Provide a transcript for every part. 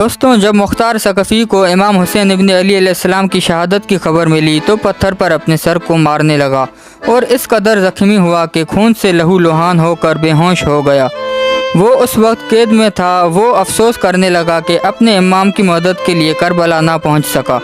दोस्तों, जब मुख्तार सकफ़ी को इमाम हुसैन इब्न अली अलैहिस्सलाम की शहादत की खबर मिली तो पत्थर पर अपने सर को मारने लगा और इस कदर ज़ख्मी हुआ कि खून से लहू लुहान होकर बेहोश हो गया। वो उस वक्त कैद में था। वो अफसोस करने लगा कि अपने इमाम की मदद के लिए करबला ना पहुंच सका।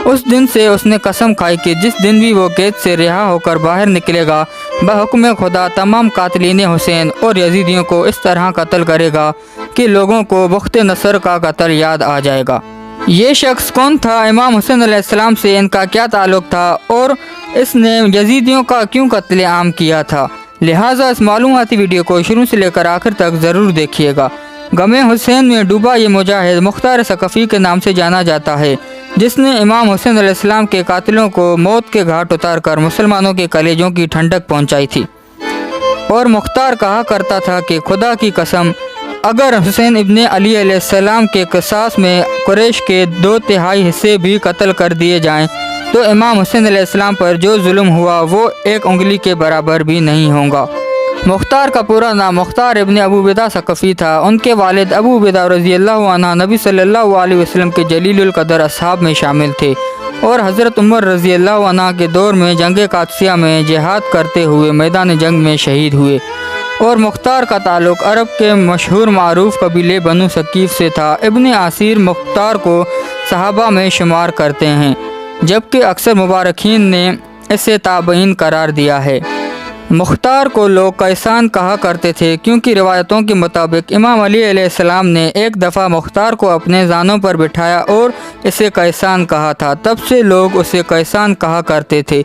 उस दिन से उसने कसम खाई कि जिस दिन भी वो कैद से रिहा होकर बाहर निकलेगा, बहुक्म खुदा तमाम कातिलीन हुसैन और यजीदियों को इस तरह कत्ल करेगा कि लोगों को बख्त नसर का कत्ल याद आ जाएगा। ये शख्स कौन था, इमाम हुसैन अलैहिस्सलाम से इनका क्या ताल्लुक़ था और इसने यजीदियों का क्यों कत्ल आम किया था? लिहाजा इस मालूमाती वीडियो को शुरू से लेकर आखिर तक ज़रूर देखिएगा। गमे हुसैन में डूबा ये मुजाहिद मुख्तार सकफ़ी के नाम से जाना जाता है, जिसने इमाम हुसैन अलैहिस्सलाम के कातिलों को मौत के घाट उतार कर मुसलमानों के कलेजों की ठंडक पहुंचाई थी। और मुख्तार कहा करता था कि खुदा की कसम, अगर हुसैन इब्न अली अलैहिस्सलाम के क़िसास में कुरैश के 2/3 हिस्से भी कत्ल कर दिए जाएं तो इमाम हुसैन अलैहिस्सलाम पर जो जुल्म हुआ वो एक उंगली के बराबर भी नहीं होगा। मुख्तार का पूरा नाम मुख्तार इब्न अबू उबैदा सकफ़ी था। उनके वालिद अबू उबैदा रज़ियल्लाहु अन्हु नबी सल्लल्लाहु अलैहि वसल्लम के जलीलुल क़दर असहाब में शामिल थे और हज़रत उमर रज़ियल्लाहु अन्हा के दौर में जंग कादसिया में जिहाद करते हुए मैदान जंग में शहीद हुए। और मुख्तार का ताल्लुक़ अरब के मशहूर मारूफ कबीले बनु सकीफ़ से था। इब्न आसिर मुख्तार को सहाबा में शुमार करते हैं, जबकि अक्सर मुबारकीन ने इसे ताबईन करार दिया है। मुख्तार को लोग कैसान कहा करते थे क्योंकि रिवायतों के मुताबिक इमाम अली अलैहिस्सलाम ने एक दफ़ा मुख्तार को अपने जानों पर बिठाया और इसे कैसान कहा था। तब से लोग उसे कैसान कहा करते थे।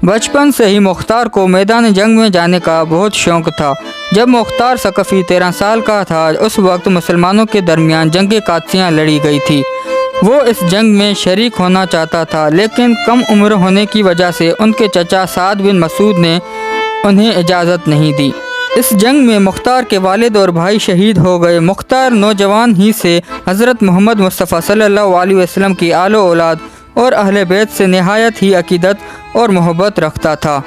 बचपन से ही मुख्तार को मैदान जंग में जाने का बहुत शौक़ था। जब मुख्तार सकफ़ी 13 साल का था, उस वक्त मुसलमानों के दरमियान जंग कादसिया लड़ी गई थी। वो इस जंग में शरीक होना चाहता था, लेकिन कम उम्र होने की वजह से उनके चचा साद बिन मसूद ने उन्हें इजाज़त नहीं दी। इस जंग में मुख्तार के वालिद और भाई शहीद हो गए। मुख्तार नौजवान ही से हज़रत मोहम्मद मुस्तफ़ा सल्लल्लाहु अलैहि वसल्लम की आलो औलाद और अहले बैत से नहायत ही अकीदत और मोहब्बत रखता था।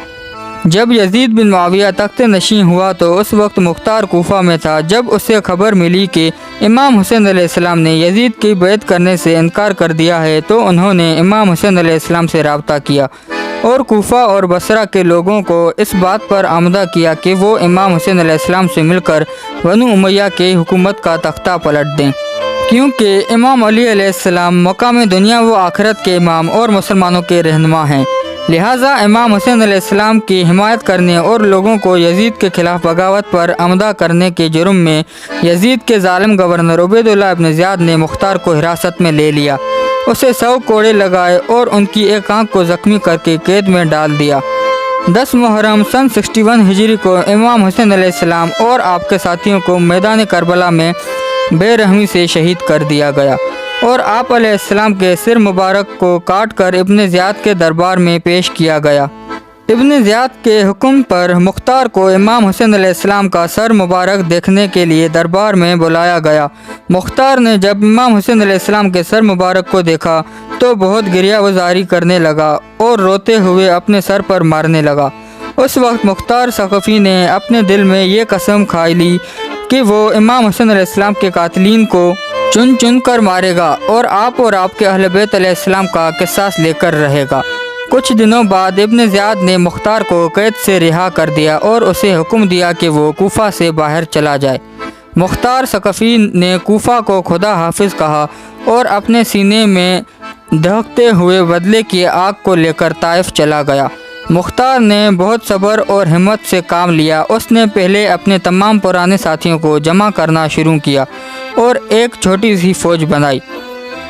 जब यजीद बिन मुआविया तख्ते नशीं हुआ तो उस वक्त मुख्तार कूफा में था। जब उसे खबर मिली कि इमाम हुसैन अलैहिस्सलाम ने यजीद की बैत करने से इनकार कर दिया है तो उन्होंने इमाम हुसैन अलैहिस्सलाम से रब्ता किया और कूफा और बसरा के लोगों को इस बात पर आमदा किया कि वो इमाम हुसैन अलैहिस्सलाम से मिलकर बनु उमैया के हुकूमत का तख्ता पलट दें, क्योंकि इमाम अली अलैहिस्सलाम मकाम दुनिया व आखिरत के इमाम और मुसलमानों के रहनुमा हैं। लिहाजा इमाम हुसैन अलैहिस्सलाम की हिमायत करने और लोगों को यजीद के खिलाफ बगावत पर आमदा करने के जुर्म में यजीद के जालिम गवर्नर उबैदुल्लाह इब्न ज़ियाद ने मुख्तार को हिरासत में ले लिया। उसे 100 कोड़े लगाए और उनकी एक आंख को ज़ख्मी करके कैद में डाल दिया। 10 मुहर्रम सन 61 हिजरी को इमाम हुसैन अलैहिस्सलाम और आपके साथियों को मैदान करबला में बेरहमी से शहीद कर दिया गया और आप अलैहिस्सलाम के सिर मुबारक को काट कर इब्न ज़ियाद के दरबार में पेश किया गया। इब्न ज़ियाद के हुक्म पर मुख्तार को इमाम हुसैन अलैहिस्सलाम का सर मुबारक देखने के लिए दरबार में बुलाया गया। मुख्तार ने जब इमाम हुसैन अलैहिस्सलाम के सर मुबारक को देखा तो बहुत गिरिया वजारी करने लगा और रोते हुए अपने सर पर मारने लगा। उस वक्त मुख्तार सकफ़ी ने अपने दिल में ये कसम खा ली कि वो इमाम हुसैन अलैहिस्सलाम के कातिलीन को चुन चुन कर मारेगा और आपके अहले बैत अलैहिस्सलाम का क़िसास लेकर रहेगा। कुछ दिनों बाद इब्न ज़ियाद ने मुख्तार को कैद से रिहा कर दिया और उसे हुक्म दिया कि वो कूफा से बाहर चला जाए। मुख्तार सकफ़ी ने कूफा को खुदा हाफिज़ कहा और अपने सीने में दहकते हुए बदले की आग को लेकर ताइफ चला गया। मुख्तार ने बहुत सब्र और हिम्मत से काम लिया। उसने पहले अपने तमाम पुराने साथियों को जमा करना शुरू किया और एक छोटी सी फ़ौज बनाई।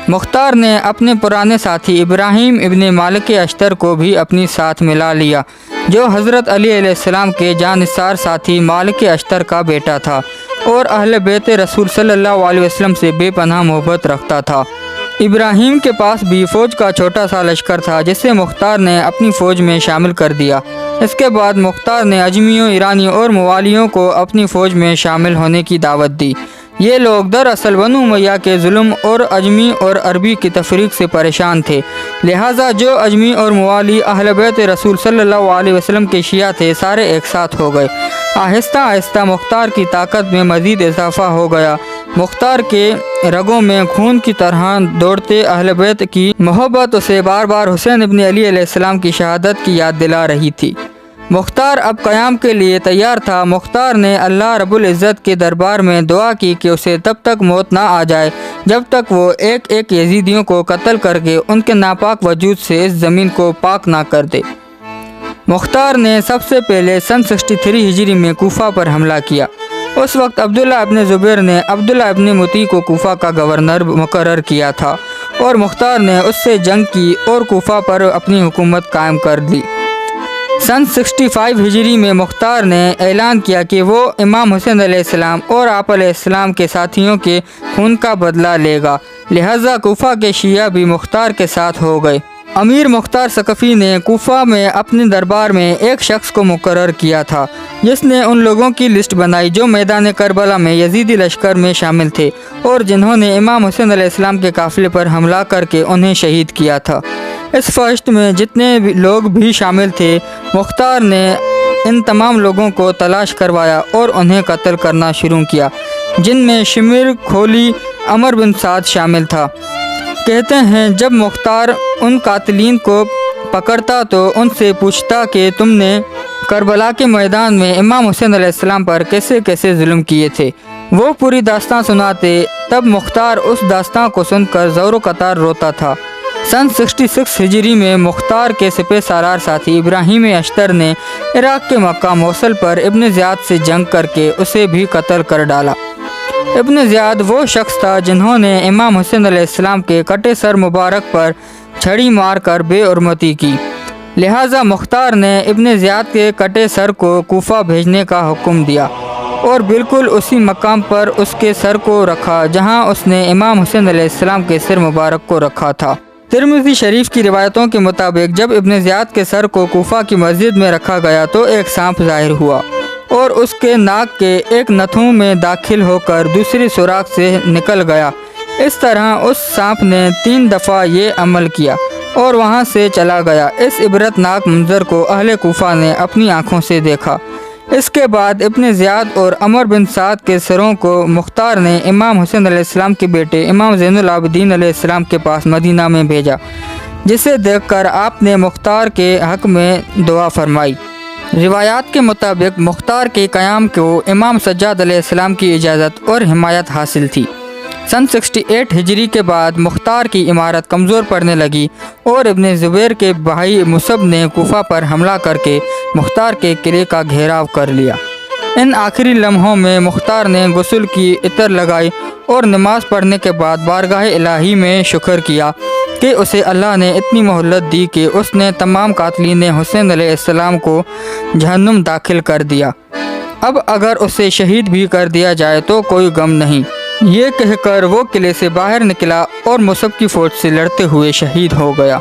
मुख्तार ने अपने पुराने साथी इब्राहिम इब्न मालिक अश्तर को भी अपनी साथ मिला लिया, जो हज़रत अली अलैहिस्सलाम के जानिसार साथी मालिक अश्तर का बेटा था और अहले बैत रसूल सल्लल्लाहु अलैहि वसल्लम से बेपनाह मोहब्बत रखता था। इब्राहिम के पास भी फ़ौज का छोटा सा लश्कर था, जिसे मुख्तार ने अपनी फ़ौज में शामिल कर दिया। इसके बाद मुख्तार ने अजमियों, ईरानियों और मवालियों को अपनी फ़ौज में शामिल होने की दावत दी। ये लोग दरअसल बनु उमैया के जुल्म और अजमी और अरबी की तफरीक से परेशान थे। लिहाजा जो अजमी और मवाली अहले बैत रसूल सल्लल्लाहु अलैहि वसल्लम के शिया थे, सारे एक साथ हो गए। आहिस्ता आहिस्ता मुख्तार की ताकत में मज़ीद इजाफ़ा हो गया। मुख्तार के रगों में खून की तरह दौड़ते अहले बैत की मोहब्बत उसे बार बार हुसैन इब्न अली अलैहिस्सलाम की शहादत की याद दिला रही थी। मुख्तार अब क़याम के लिए तैयार था। मुख्तार ने अल्लाह रब्बुल इज़्ज़त के दरबार में दुआ की कि उसे तब तक मौत ना आ जाए जब तक वो एक एक यजीदियों को कत्ल करके उनके नापाक वजूद से इस ज़मीन को पाक ना कर दे। मुख्तार ने सबसे पहले सन 63 हिजरी में कूफा पर हमला किया। उस वक्त अब्दुल्ला इब्न ज़ुबैर ने अब्दुल्ला इब्न मुती को कूफा का गवर्नर मुकर्रर किया था और मुख्तार ने उससे जंग की और कूफा पर अपनी हुकूमत कायम कर दी। सन 65 हिजरी में मुख्तार ने ऐलान किया कि वो इमाम हुसैन अलैहिस्सलाम और आप अलैहिस्सलाम के साथियों के खून का बदला लेगा, लिहाजा कूफा के शिया भी मुख्तार के साथ हो गए। अमीर मुख्तार सकफ़ी ने कूफा में अपने दरबार में एक शख्स को मुकर्रर किया था जिसने उन लोगों की लिस्ट बनाई जो मैदान करबला में यजीदी लश्कर में शामिल थे और जिन्होंने इमाम हुसैन अलैहिस्सलाम के काफ़िले पर हमला करके उन्हें शहीद किया था। इस फहरिस्त में जितने लोग भी शामिल थे, मुख्तार ने इन तमाम लोगों को तलाश करवाया और उन्हें कत्ल करना शुरू किया, जिनमें शिमिर, खोली, अमर बिन साद शामिल था। कहते हैं जब मुख्तार उन कातिलीन को पकड़ता तो उनसे पूछता कि तुमने करबला के मैदान में इमाम हुसैन अलैहिस्सलाम पर कैसे कैसे जुल्म किए थे। वो पूरी दास्तां सुनाते। तब मुख्तार उस दास्तां को सुनकर ज़ोरो कतार रोता था। सन 66 हिजरी में मुख्तार के सिपह सालार साथी इब्राहिम अश्तर ने इराक़ के मक्का मौसल पर इब्न ज़ियाद से जंग करके उसे भी कत्ल कर डाला। इब्न ज़ियाद वो शख्स था जिन्होंने इमाम हुसैन अलैहिस्सलाम के कटे सर मुबारक पर छड़ी मार कर बेउर्मती की, लिहाजा मुख्तार ने इब्न ज़ियाद के कटे सर को कूफा भेजने का हुक्म दिया और बिल्कुल उसी मकाम पर उसके सर को रखा जहां उसने इमाम हुसैन अलैहिस्सलाम के सिर मुबारक को रखा था। तिरमिज़ी शरीफ की रिवायतों के मुताबिक जब इब्न ज़ियाद के सर को कूफा की मस्जिद में रखा गया तो एक सांप ज़ाहिर हुआ और उसके नाक के एक नथुन में दाखिल होकर दूसरी सुराख से निकल गया। इस तरह उस सांप ने 3 दफ़ा ये अमल किया और वहाँ से चला गया। इस इबरतनाक मंजर को अहले कूफा ने अपनी आँखों से देखा। इसके बाद इब्न ज़ियाद और अमर बिन साद के सरों को मुख्तार ने इमाम हुसैन अलैहिस्सलाम के बेटे इमाम ज़ैनुल आबिदीन अलैहिस्सलाम के पास मदीना में भेजा, जिसे देखकर आपने मुख्तार के हक़ में दुआ फरमाई। रिवायात के मुताबिक मुख्तार के क़याम को इमाम सज्जाद अलैहिस्सलाम की इजाज़त और हिमायत हासिल थी। सन 68 हिजरी के बाद मुख्तार की इमारत कमज़ोर पड़ने लगी और इब्न ज़ुबैर के भाई मुसब ने कूफा पर हमला करके मुख्तार के किले का घेराव कर लिया। इन आखिरी लम्हों में मुख्तार ने गुस्ल की, इतर लगाई और नमाज पढ़ने के बाद बारगाह इलाही में शुक्र किया कि उसे अल्लाह ने इतनी मोहलत दी कि उसने तमाम कातिलीन हुसैन अलैहिस्सलाम को जहन्नुम दाखिल कर दिया। अब अगर उसे शहीद भी कर दिया जाए तो कोई गम नहीं। ये कहकर वो किले से बाहर निकला और मुसब की फ़ौज से लड़ते हुए शहीद हो गया।